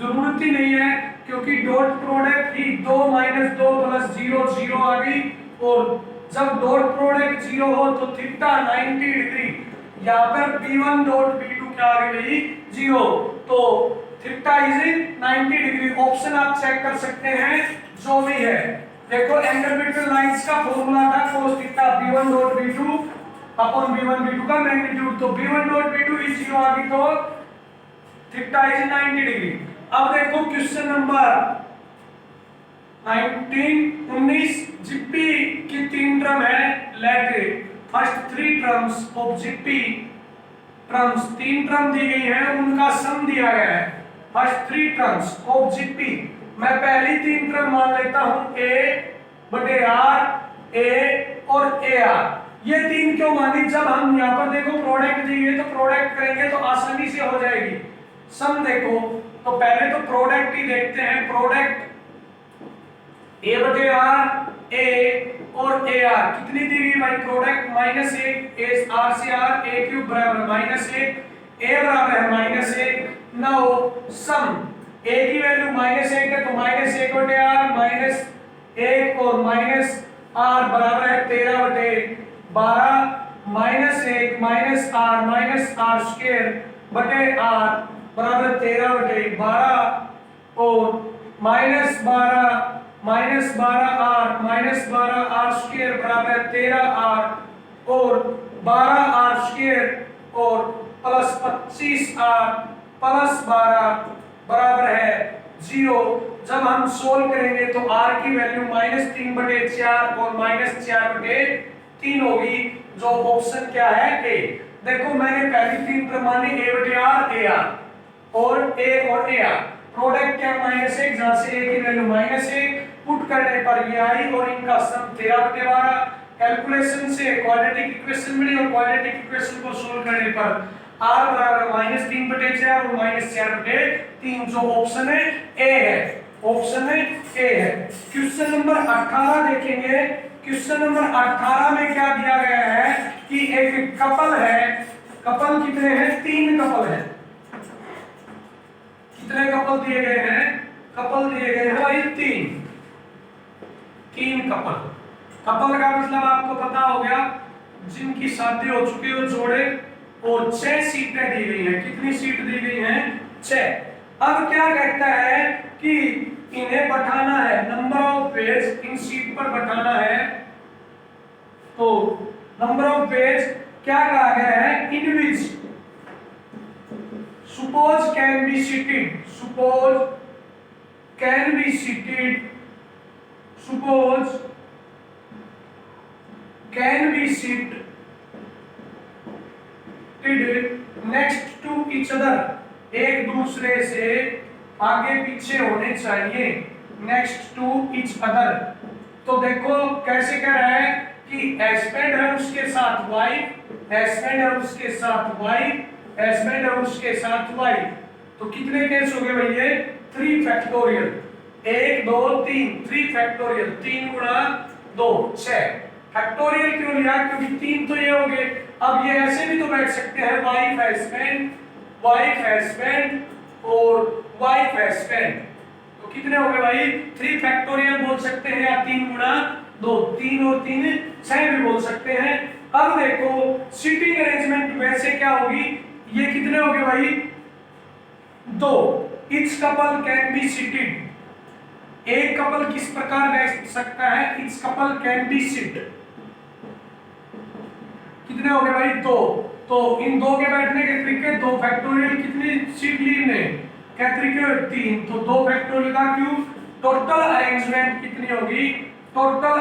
[SPEAKER 1] जरूरत ही नहीं है, क्योंकि डॉट प्रोडक्ट ही 2 माइनस 2 प्लस 0 0 आ गई, और जब डॉट प्रोडक्ट 0 हो तो थीटा 90 डिग्री, यहाँ पर b1 डॉट b2 क्या आ गई 0, तो थीटा इज 90 डिग्री। ऑप्शन आप चेक कर सकते हैं जो भी है। देखो एंगल बिटवीन लाइंस का फॉर्मूला था cos theta b1 dot b2 upon b1 b2 का मैग्नीट्यूड, तो b1 डॉट b2 इज 0 आ गई, तो थीटा इज 90 डिग्री। अब देखो क्वेश्चन नंबर 19 जीपी की 3 टर्म है, let first 3 terms of GP terms, 3 term दी गई है उनका सम दिया गया है। फर्स्ट 3 टर्म्स ऑफ जीपी, मैं पहली 3 टर्म मान लेता हूं a बटे r, a और ar। ये 3 क्यों मानी, जब हम यहाँ पर देखो प्रोडक्ट दी है तो प्रोडक्ट करेंगे तो आसानी से हो जाएगी। सम देखो तो पहले तो प्रोडक्ट ही देखते हैं, प्रोडक्ट a बटे r a और ar कितनी दी गई भाई, प्रोडक्ट माइनस 1 r से r a क्यूब बराबर माइनस 1 a बराबर है माइनस 1। नाउ सम a की वैल्यू माइनस 1 है तो माइनस 1 बटे r माइनस 1 और माइनस r बराबर है 13 बटे 12 माइनस 1 माइनस r स्क्वायर बटे r बराबर 13 बटे 12 और माइनस 12 r स्क्वायर बराबर 13r और 12r स्क्वायर और प्लस 25r प्लस 12 बराबर है 0। जब हम सोल्व करेंगे तो r की वैल्यू -3 बटे 4 और -4 बटे 3 होगी, जो ऑप्शन क्या है ए। देखो मैंने पहली 3 प्रमाणे a बटे r ar और a और ar, प्रोडक्ट क्या -1 जहां से a की वैल्यू -1 पुट करने पर ये आई और इनका सम 13 बटे 12, कैलकुलेशन से क्वाड्रेटिक इक्वेशन मिली और क्वाड्रेटिक इक्वेशन को सोल्व करने पर r बराबर -3 बटे 4 और -4 बटे 3, जो ऑप्शन है ए है, ऑप्शन है ए है। क्वेश्चन नंबर 18 देखेंगे। क्वेश्चन नंबर 18 में क्या दिया गया है कि एक कपल है, कपल कितने हैं 3 कपल है, कितने कपल दिए गए हैं, कपल दिए गए हैं भाई 3 कपल। कपल का मतलब आपको पता हो गया जिनकी शादी हो चुकी हो जोड़े, और 6 सीटें दी गई हैं। कितनी सीट दी गई हैं 6। अब क्या कहता है कि इन्हें बैठाना है, number of page in seat पर बैठाना है, तो नंबर ऑफ पेज क्या कहा गया है इन विच suppose can be seated, suppose can be seated, suppose can be seated next to each other, एक दूसरे से आगे पीछे होने चाहिए, next to each other। तो देखो कैसे कह रहा है कि हस्बैंड है उसके साथ वाइफ, हस्बैंड है उसके साथ वाइफ husband है उसके साथ wife, तो कितने केस हो गए भाई ये 3 फैक्टोरियल, 1 2 3 3 फैक्टोरियल, 3 गुणा 2 6 फैक्टोरियल क्यों लिया क्योंकि 3 तो ये हो गए। अब ये ऐसे भी तो बैठ सकते हैं वाइफ हस्बैंड और वाइफ हस्बैंड, तो कितने हो गए भाई 3 फैक्टोरियल बोल सकते हैं या 3 गुणा 2, 3 और 3 6 भी बोल सकते हैं। अब देखो सीटिंग अरेंजमेंट वैसे क्या होगी, ये कितने हो गए भाई 2, each couple can be seated, एक कपल किस प्रकार बैठ सकता है, each couple can be seat, कितने हो गए भाई 2, तो इन 2 के बैठने के तरीके 2 फैक्टोरियल, कितनी सीट ली ने क्या तरीके 3, तो 2 फैक्टोरियल का क्यूब, टोटल अरेंजमेंट कितनी होगी, टोटल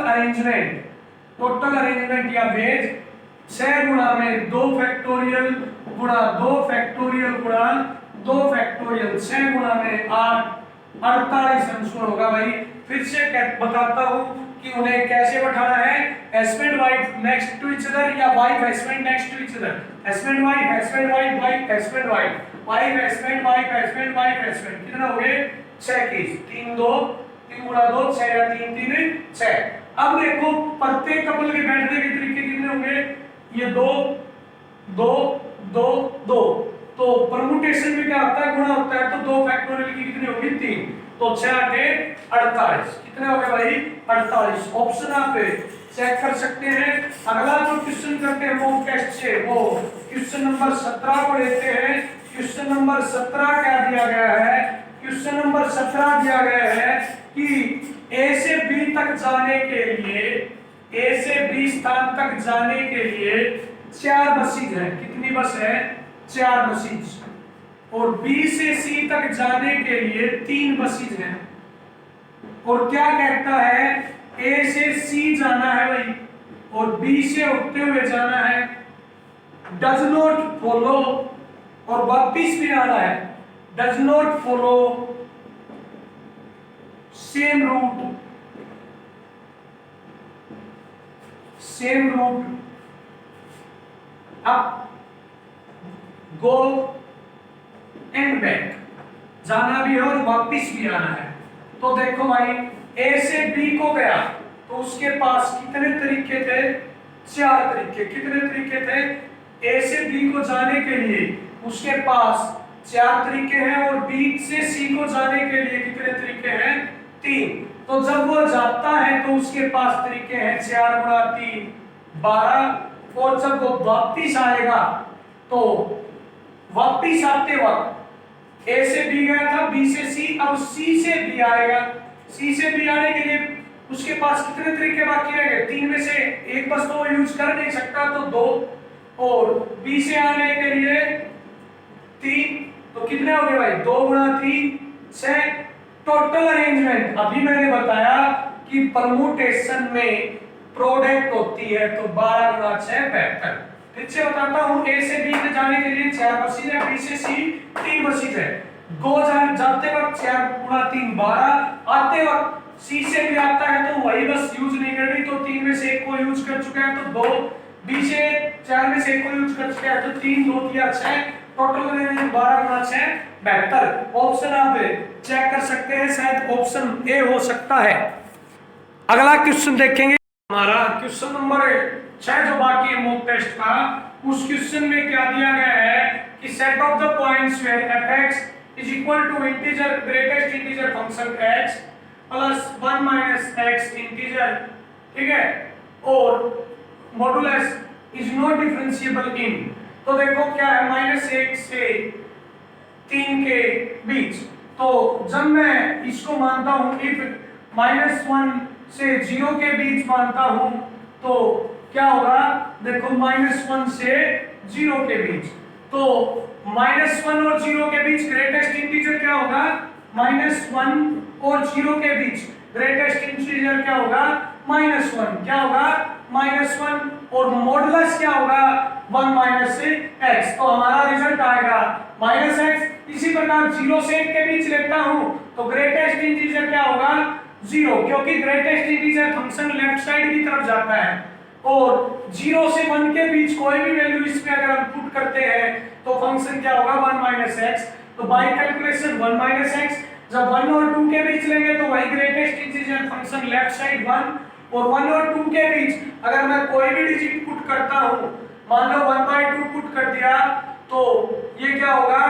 [SPEAKER 1] अरेंजमेंट या बेज 6 गुणा में 2 फैक्टोरियल गुणा 2 फैक्टोरियल गुणा 2 फैक्टोरियल 6 गुणा में 8 48 आंसर होगा भाई। फिर से बताता हूं कि उन्हें कैसे बैठाना है, husband wife next to each other या wife husband next to each other, husband wife wife husband wife husband wife husband, कितना हो गए 6 केस, 3 2 3 गुणा 2 6 या 3 3 6। अब देखो प्रत्येक कपल के बैठने के तरीके कितने होंगे, ये 2 2 2 2, तो परमुटेशन में क्या होता है गुणा होता है, तो 2 फैक्टोरियल की कितनी होगी 3, तो 6 8 48, कितने हो गए भाई 48। ऑप्शन आप चेक कर सकते हैं। अगला जो क्वेश्चन करते हैं वो टेस्ट से, वो क्वेश्चन नंबर 17 को लेते हैं। क्वेश्चन नंबर 17 क्या दिया गया है, क्वेश्चन नंबर 17 दिया गया है कि ए से बी तक जाने के लिए, ए से बी स्थान तक जाने के लिए 4 बसेज है, कितनी बस है 4 बसेज, और बी से सी तक जाने के लिए 3 बसेज हैं, और क्या कहता है ए से सी जाना है भाई और बी से होते हुए जाना है, डज नॉट फॉलो, और वापिस भी आना है, does not follow same route up go and back, जाना भी है और वापिस भी आना है। तो देखो भाई ए से बी को गया तो उसके पास कितने तरीके थे, 4 तरीके, कितने तरीके थे, ए से बी को जाने के लिए उसके पास 4 तरीके हैं, और बी से सी को जाने के लिए कितने तरीके हैं 3। तो जब वो जाता है तो उसके पास तरीके हैं 4 गुणा 3 12, और जब वो वापिस आएगा तो वापिस आते वक्त ए से बी गया था, बी से सी, अब सी से बी आएगा, सी से बी आने के लिए उसके पास कितने तरीके बाकी रह गए, 3 में से एक बस तो यूज कर नहीं सकता तो 2, और बी से आने के लिए 3, तो कितने हो गए भाई 2 गुणा 3 6। टोटल अरेंजमेंट अभी मैंने बताया कि परमुटेशन में प्रोडक्ट होती है, तो 12 गुणा 6 72। फिर से बताता हूं, ए से बी में जाने के लिए 4 बसेज है, बी से सी 3 बसेज है, गो जाते वक्त 4 गुणा 3 12, आते वक्त सी से भी आता है तो वही बस यूज नहीं करनी, तो 3 में से एक को यूज कर चुका है तो 2, बी से 4 में से एक को यूज कर चुका है तो 3 2 3 6, टोटल 12 गुणा 6 72। ऑप्शन आप चेक कर सकते हैं, शायद ऑप्शन ए हो सकता है। अगला क्वेश्चन देखेंगे, हमारा क्वेश्चन नंबर 6 जो बाकी है मॉक टेस्ट का, उस क्वेश्चन में क्या दिया गया है कि set of the points where fx is equal to integer greatest integer function x plus 1 minus x integer, ठीक है, और modulus is not differentiable in, तो देखो क्या है -1 से 3 के बीच, तो जब मैं इसको मानता हूं if -1 से 0 के बीच मानता हूं तो क्या होगा, देखो -1 से 0 के बीच, तो -1 और 0 के बीच ग्रेटेस्ट इंटीजर क्या होगा, -1 और 0 के बीच ग्रेटेस्ट इंटीजर क्या होगा, -1, क्या होगा -1, और मॉडुलस क्या होगा 1 माइनस x, तो हमारा रिजल्ट आएगा -x। इसी प्रकार 0 से 1 के बीच लेता हूं तो ग्रेटेस्ट इंटीजर क्या होगा 0, क्योंकि greatest integer function left side की तरफ जाता है, और 0 से 1 के बीच कोई भी वैल्यू इसमें अगर हम पुट करते हैं तो फंक्शन क्या होगा 1 माइनस एक्स। तो बाय कैलकुलेशन 1 माइनस एक्स, जब 1 और 2 के बीच लेंगे तो वही greatest integer function left side 1, और 1 और 2 के बीच अगर मैं कोई भी डिजिट पुट करता हूं, मान लो 1/2 पुट कर दिया तो ये क्या होगा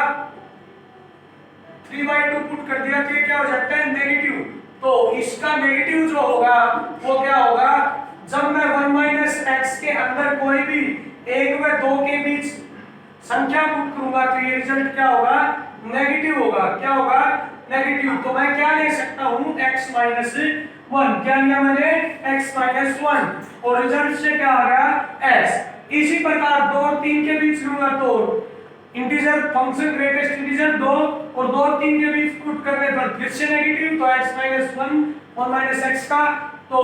[SPEAKER 1] 3/2 पुट कर दिया तो ये क्या हो जाता है नेगेटिव। तो इसका नेगेटिव जो होगा वो क्या होगा, जब मैं 1 माइनस एक्स के अंदर कोई भी 1 व 2 के बीच संख्या पुट करूंगा तो ये रिजल्ट क्या होगा नेगेटिव होगा। क्या होगा नेगेटिव। तो मैं क्या ले सकता हूं x माइनस 1, क्या लिया मैंने x माइनस 1, और रिजल्ट से क्या आ गया x। इसी प्रकार 2 और 3 के बीच लूंगा तो इंटीजर फंक्शन ग्रेटेस्ट इंटीजर 2 और 2 और 3 के बीच पुट करने पर फिर से नेगेटिव, तो x माइनस 1 1 माइनस x का, तो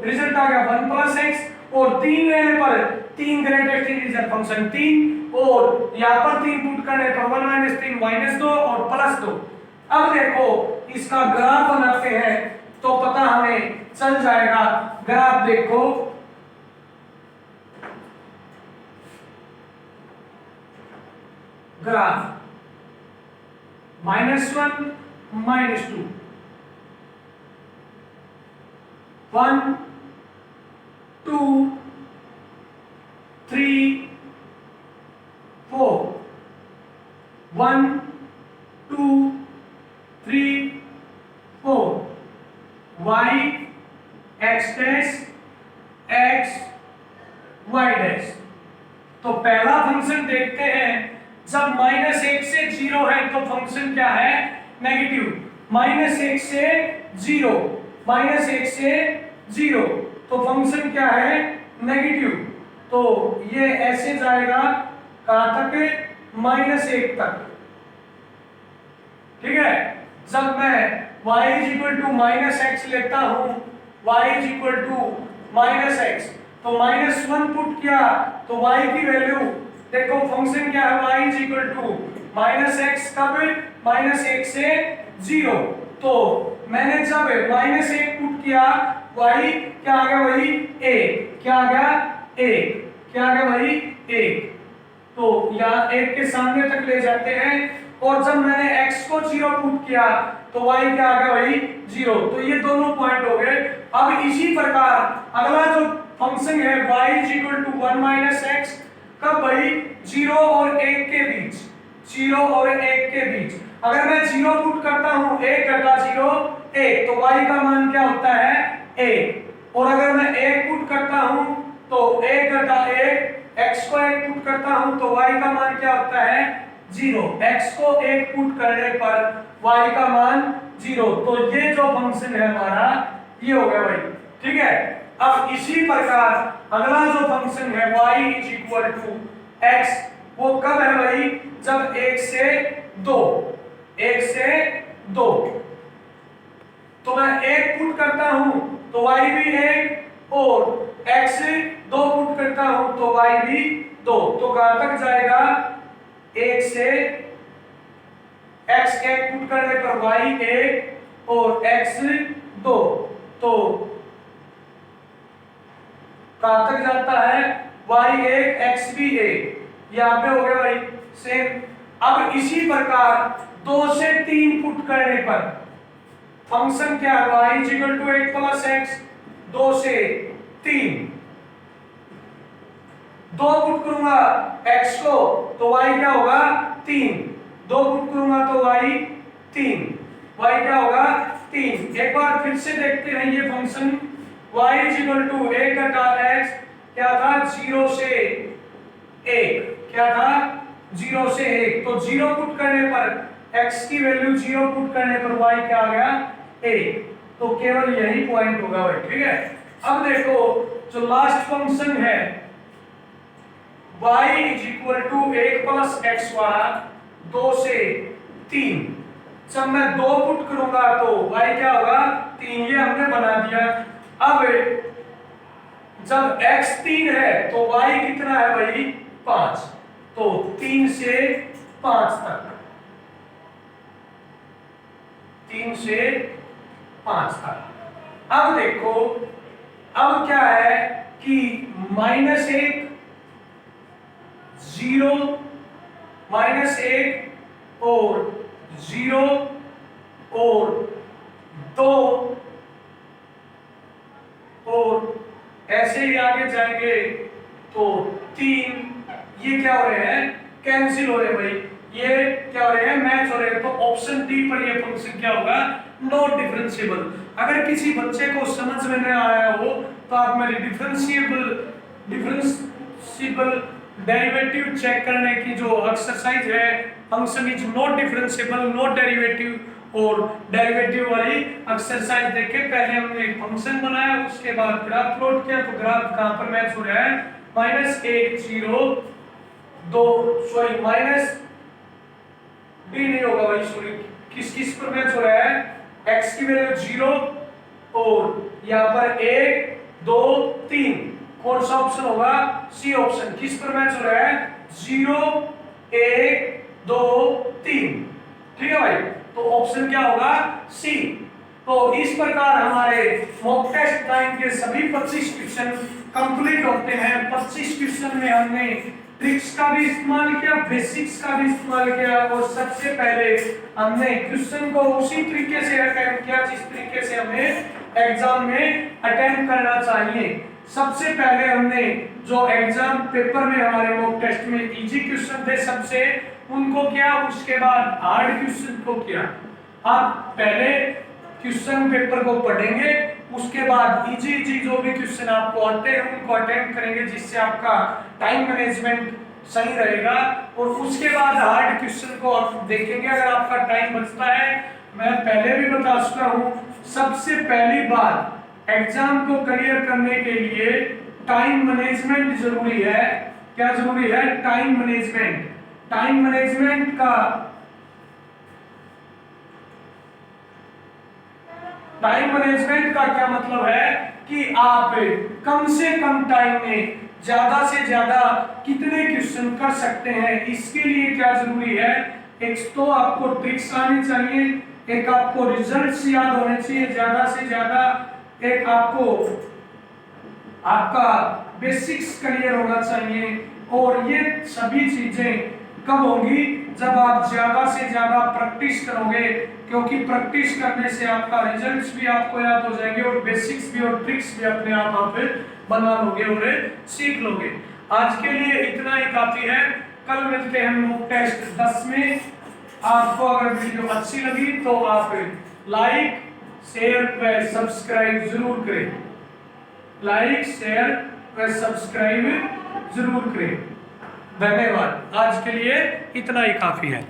[SPEAKER 1] रिजल्ट आ गया 1 प्लस x, और 3 लेने पर 3 ग्रेटेस्ट इंटीजर फंक्शन 3, और यहां पर 3 पुट करने पर 1 माइनस 3 माइनस 2 और प्लस 2। अब देखो इसका ग्राफ बनाते हैं तो पता हमें चल जाएगा। ग्राफ देखो, graph -1 -2 1 2 3 4 1 2 3 4 y x dash x y dash. तो पहला फंक्शन देखते हैं, जब -1 से 0 है तो फंक्शन क्या है नेगेटिव। -1 से 0 -1 से 0 तो फंक्शन क्या है नेगेटिव। तो ये ऐसे जाएगा कहां तक -1 तक, ठीक है। जब मैं y -x लेता हूं, y -x, तो -1 पुट किया तो y की वैल्यू देखो, फंक्शन क्या है y -x, कब -1 से 0, तो मैंने जब -1 पुट किया y क्या आ गया वही 1, क्या आ गया 1, क्या आ गया वही 1, तो यहाँ 1 के सामने तक ले जाते हैं, और जब मैंने x को 0 पुट किया तो y क्या आ गया वही 0, तो ये दोनों पॉइंट हो गए। अब इसी प्रकार अगला जो फंक्शन है y 1 माइनस x, कब भाई 0 और 1 के बीच, 0 और 1 के बीच अगर मैं 0 पुट करता हूं 1 घटा 0 1, तो y का मान क्या होता है 1, और अगर मैं 1 पुट करता हूं तो 1 घटा 1, x को 1 पुट करता हूं तो y का मान क्या होता है 0, x को 1 पुट करने पर y का मान 0। तो ये जो फंक्शन है हमारा ये हो गया भाई, ठीक है। अब इसी प्रकार अगला जो फंक्शन है y x, वो कब है भाई जब 1 से 2, 1 से 2, तो मैं 1 पुट करता हूं तो y भी 1, और x 2 पुट करता हूं तो y भी 2, तो कहां तक जाएगा 1 से x 1 पुट करने पर y 1 और x 2, तो कहां तक जाता है y 1 x भी 1, यहां पे हो गया भाई सेम। अब इसी प्रकार 2 से 3 पुट करने पर फंक्शन क्या है y 8 प्लस x, 2 से 3, 2 पुट करूंगा x को तो y क्या होगा 3, 2 पुट करूंगा तो y 3, y क्या होगा 3। एक बार फिर से देखते हैं ये फंक्शन y 1 घटा x क्या था 0 से 1, क्या था 0 से 1, तो 0 पुट करने पर x की वैल्यू 0 पुट करने पर y क्या आ गया 1, तो केवल यही पॉइंट होगा भाई, ठीक है। अब देखो जो लास्ट फंक्शन है y 1 प्लस x वाला 2 से 3, जब मैं 2 पुट करूंगा तो y क्या होगा 3, ये हमने बना दिया। अब जब x 3 है तो y कितना है भाई 5, तो 3 से 5 तक, 3 से 5 तक। अब देखो अब क्या है कि -1 0 -1 और 0 और 2 और ऐसे ही आगे जाएंगे तो 3, ये क्या हो रहे हैं, कैंसिल हो रहे हैं भाई, ये क्या हो रहे हैं, मैच हो रहे हैं। तो ऑप्शन डी पर ये फंक्शन क्या होगा, नॉट डिफरेंशिएबल। अगर किसी बच्चे को समझ में नहीं आया हो तो आप मेरी डिफरेंशिएबल डेरिवेटिव चेक करने की जो एक्सरसाइज है, function is not differentiable, not derivative और डेरिवेटिव वाली एक्सरसाइज देखे। पहले हमने एक फंक्शन बनाया, उसके बाद ग्राफ प्लॉट किया, तो ग्राफ कहां पर मैच हो रहा है, -1 0 2 सॉरी माइनस डी नहीं होगा भाई, सॉरी, किस किस पर मैच हो रहा है, x की वैल्यू 0 और यहाँ पर 1 2 3, कौन सा ऑप्शन होगा, सी ऑप्शन। किस पर मैच हो रहा है, 0 1 2 3, ठीक है भाई, तो ऑप्शन क्या होगा, सी। तो इस प्रकार हमारे मॉक टेस्ट 9 के सभी 25 क्वेश्चन कंप्लीट होते हैं। 25 क्वेश्चन में हमने ट्रिक्स का भी इस्तेमाल किया, बेसिक्स का भी इस्तेमाल किया और सबसे पहले हमने क्वेश्चन को उसी तरीके से अटेम्प्ट किया जिस तरीके से हमें एग्जाम में अटेम्प्ट करना चाहिए। सबसे पहले हमने जो एग्जाम पेपर में हमारे मॉक टेस्ट में इजी क्वेश्चन थे सबसे, उनको किया, उसके बाद हार्ड क्वेश्चन को किया। आप पहले क्वेश्चन पेपर को पढ़ेंगे, उसके बाद इजी जो भी क्वेश्चन आपको आते हैं उनको अटेम्प्ट करेंगे, जिससे आपका टाइम मैनेजमेंट सही रहेगा। और उसके बाद हार्ड क्वेश्चन को आप देखेंगे अगर आपका टाइम बचता है। मैं पहले भी बता चुका हूं, सबसे पहली बात एग्जाम को क्लियर करने के लिए टाइम मैनेजमेंट जरूरी है। क्या जरूरी है, टाइम मैनेजमेंट। टाइम मैनेजमेंट का क्या मतलब है कि आप कम से कम टाइम में ज्यादा से ज्यादा कितने क्वेश्चन कर सकते हैं। इसके लिए क्या जरूरी है, एक तो आपको ट्रिक्स आनी चाहिए, एक आपको रिजल्ट्स याद होने चाहिए ज्यादा से ज्यादा, एक आपको आपका बेसिक्स क्लियर होना चाहिए। और ये सभी चीजें कब होंगी, जब आप ज्यादा से ज्यादा प्रैक्टिस करोगे, क्योंकि प्रैक्टिस करने से आपका रिजल्ट्स भी आपको याद हो जाएंगे और बेसिक्स भी और ट्रिक्स भी अपने आप बना लोगे और सीख लोगे। आज के लिए इतना ही काफी है, कल मिलते हैं मॉक टेस्ट 10 में। आपको अगर वीडियो अच्छी लगी तो आप लाइक शेयर व सब्सक्राइब जरूर करें, लाइक शेयर व सब्सक्राइब जरूर करें। धन्यवाद, आज के लिए इतना ही काफी है।